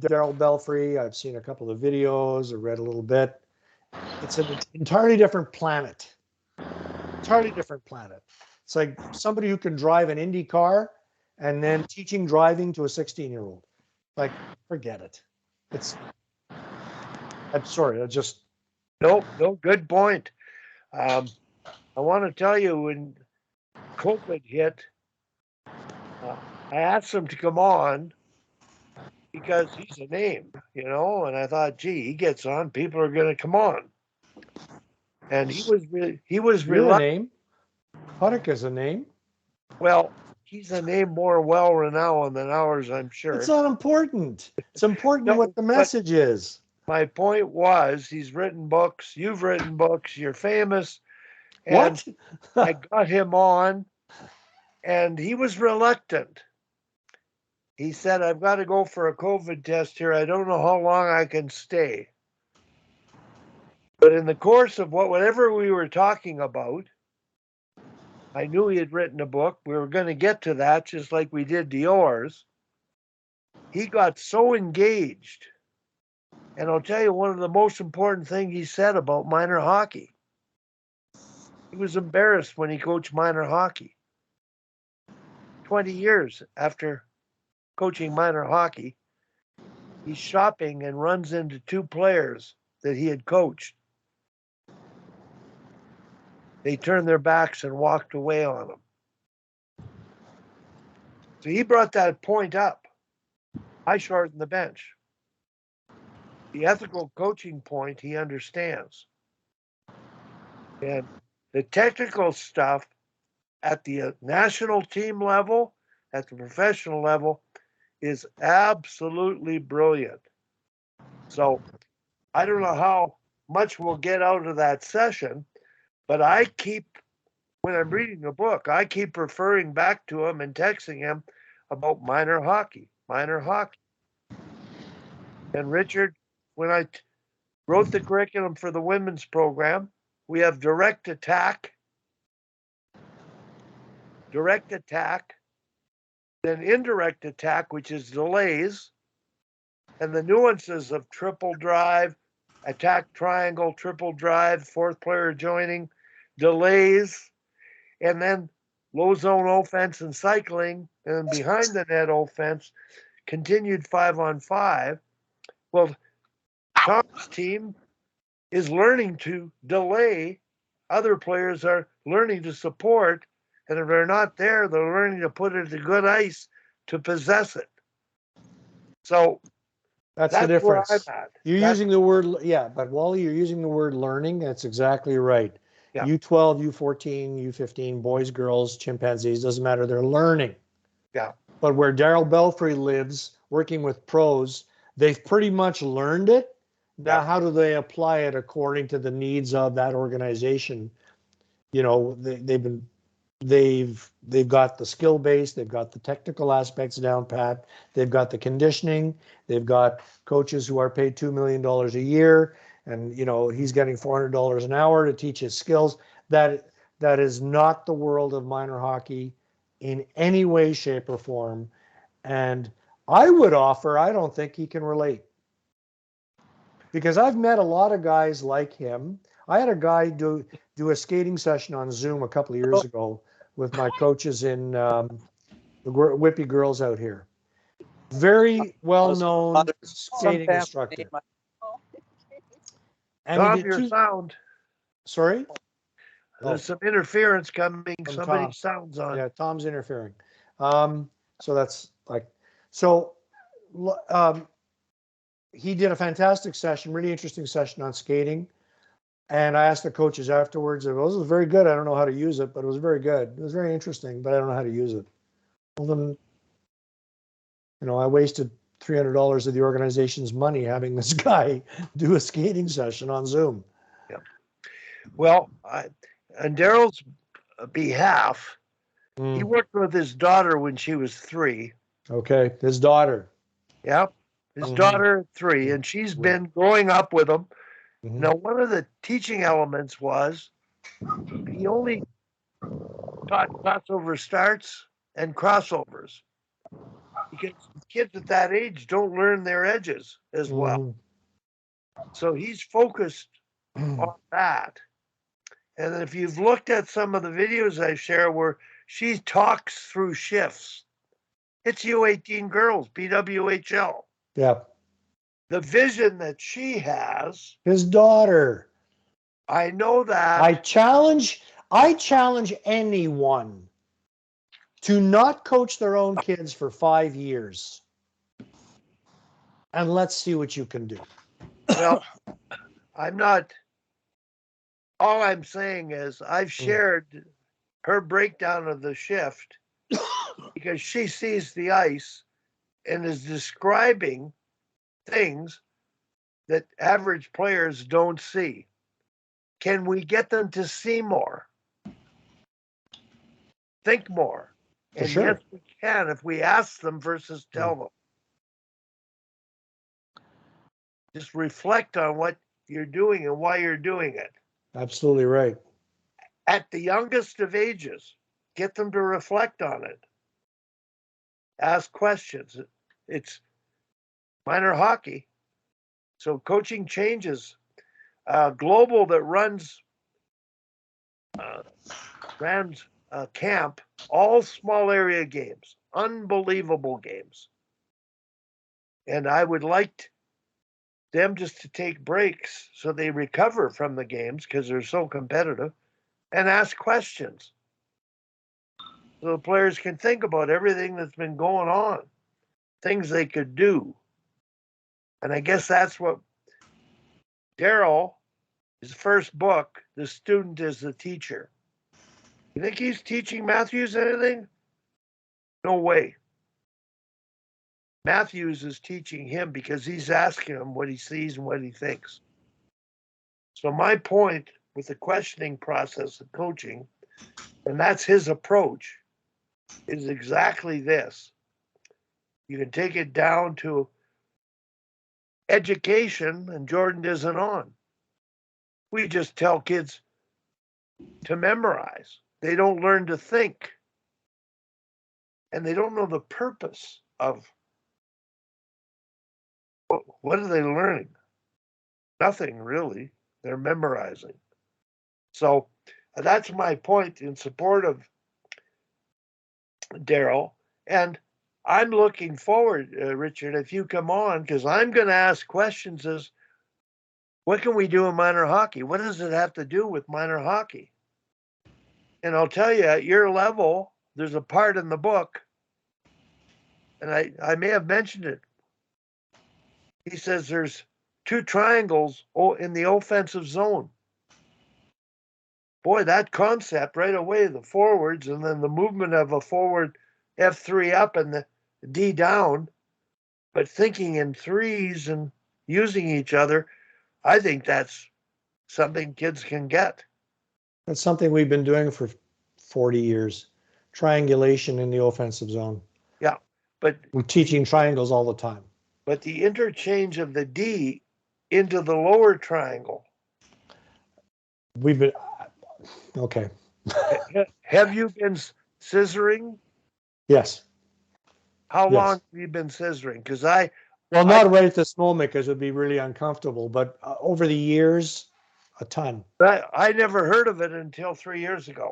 Darryl Belfry. I've seen a couple of videos. I read a little bit. It's an entirely different planet. Entirely different planet. It's like somebody who can drive an Indy car and then teaching driving to a 16-year-old. Like, forget it. I'm sorry. I just. No, good point. I want to tell you, when COVID hit, I asked him to come on because he's a name, and I thought, gee, he gets on, people are going to come on. And he was You're a reluctant. name. Puttock is a name. Well, he's a name more well-renowned than ours, I'm sure. It's not important. It's important No, what the but message is. my point was, he's written books, you've written books, you're famous, and What? I got him on, and he was reluctant. He said, I've got to go for a COVID test here. I don't know how long I can stay. But in the course of whatever we were talking about, I knew he had written a book. We were going to get to that just like we did to yours. He got so engaged. And I'll tell you one of the most important things he said about minor hockey. He was embarrassed when he coached minor hockey. 20 years after coaching minor hockey, he's shopping and runs into two players that he had coached. They turned their backs and walked away on him. So he brought that point up. I shortened the bench. The ethical coaching point he understands. And the technical stuff at the national team level, at the professional level, is absolutely brilliant. So I don't know how much we'll get out of that session, but when I'm reading a book, I keep referring back to him and texting him about minor hockey. And Richard, when I wrote the curriculum for the women's program, we have direct attack, then indirect attack, which is delays, and the nuances of triple drive, attack triangle, triple drive, fourth player joining, delays, and then low zone offense and cycling, and behind the net offense, continued 5-on-5. Well, Tom's team is learning to delay. Other players are learning to support. And if they're not there, they're learning to put it to good ice to possess it. So That's the difference. Where I'm at. You're using the word, yeah, but Wally, you're using the word learning. That's exactly right. Yeah. U12, U14, U15, boys, girls, chimpanzees, doesn't matter. They're learning. Yeah. But where Darryl Belfry lives, working with pros, they've pretty much learned it. Now, how do they apply it according to the needs of that organization? They've got the skill base, they've got the technical aspects down pat, they've got the conditioning, they've got coaches who are paid $2 million a year, and he's getting $400 an hour to teach his skills. That is not the world of minor hockey in any way, shape, or form. And I would offer, I don't think he can relate. Because I've met a lot of guys like him. I had a guy do a skating session on Zoom a couple of years ago with my coaches in the Whippy girls out here. Very well-known skating instructor. And Tom, your sound. Sorry? There's some interference coming. Somebody's sound's on. Yeah, Tom's interfering. He did a fantastic session, really interesting session on skating. And I asked the coaches afterwards, it was very good. I don't know how to use it, but it was very good. It was very interesting, but I don't know how to use it. Well, then, I wasted $300 of the organization's money having this guy do a skating session on Zoom. Yeah. Well, on Darryl's behalf, he worked with his daughter when she was 3. Okay, his daughter. Yep. His daughter, 3, and she's been growing up with him. Now, one of the teaching elements was he only taught crossover starts and crossovers. because kids at that age don't learn their edges as well. Mhm. So he's focused on that. And if you've looked at some of the videos I share where she talks through shifts, it's U18 girls, BWHL. Yeah. The vision that she has, His daughter. I know that. I challenge anyone to not coach their own kids for 5 years. And let's see what you can do. Well, I'm not, all I'm saying is I've shared her breakdown of the shift because she sees the ice and is describing things that average players don't see. Can we get them to see more? Think more? For And sure. yes, we can if we ask them versus tell them. Just reflect on what you're doing and why you're doing it. Absolutely right. At the youngest of ages, get them to reflect on it. Ask questions. It's minor hockey. So coaching changes. Global that runs camp, all small area games, unbelievable games. And I would like them just to take breaks so they recover from the games because they're so competitive and ask questions. So the players can think about everything that's been going on, things they could do. And I guess that's what Darryl, his first book, The Student is the Teacher. You think he's teaching Matthews anything? No way. Matthews is teaching him because he's asking him what he sees and what he thinks. So my point with the questioning process of coaching, and that's his approach, is exactly this. You can take it down to education, and Jordan isn't on. We just tell kids to memorize. They don't learn to think. And they don't know the purpose of what are they learning? Nothing really. They're memorizing. So that's my point in support of Darryl. And I'm looking forward, Richard, if you come on, because I'm going to ask questions as what can we do in minor hockey? What does it have to do with minor hockey? And I'll tell you, at your level, there's a part in the book, and I may have mentioned it. He says there's two triangles in the offensive zone. Boy, that concept right away, the forwards and then the movement of a forward F3 up and the D down, but thinking in threes and using each other, I think that's something kids can get. That's something we've been doing for 40 years. Triangulation in the offensive zone. Yeah, but we're teaching triangles all the time. But the interchange of the D into the lower triangle. We've been okay. Have you been scissoring? Yes. How long have you been scissoring? Because not right at this moment because it would be really uncomfortable, but over the years, a ton. I never heard of it until 3 years ago.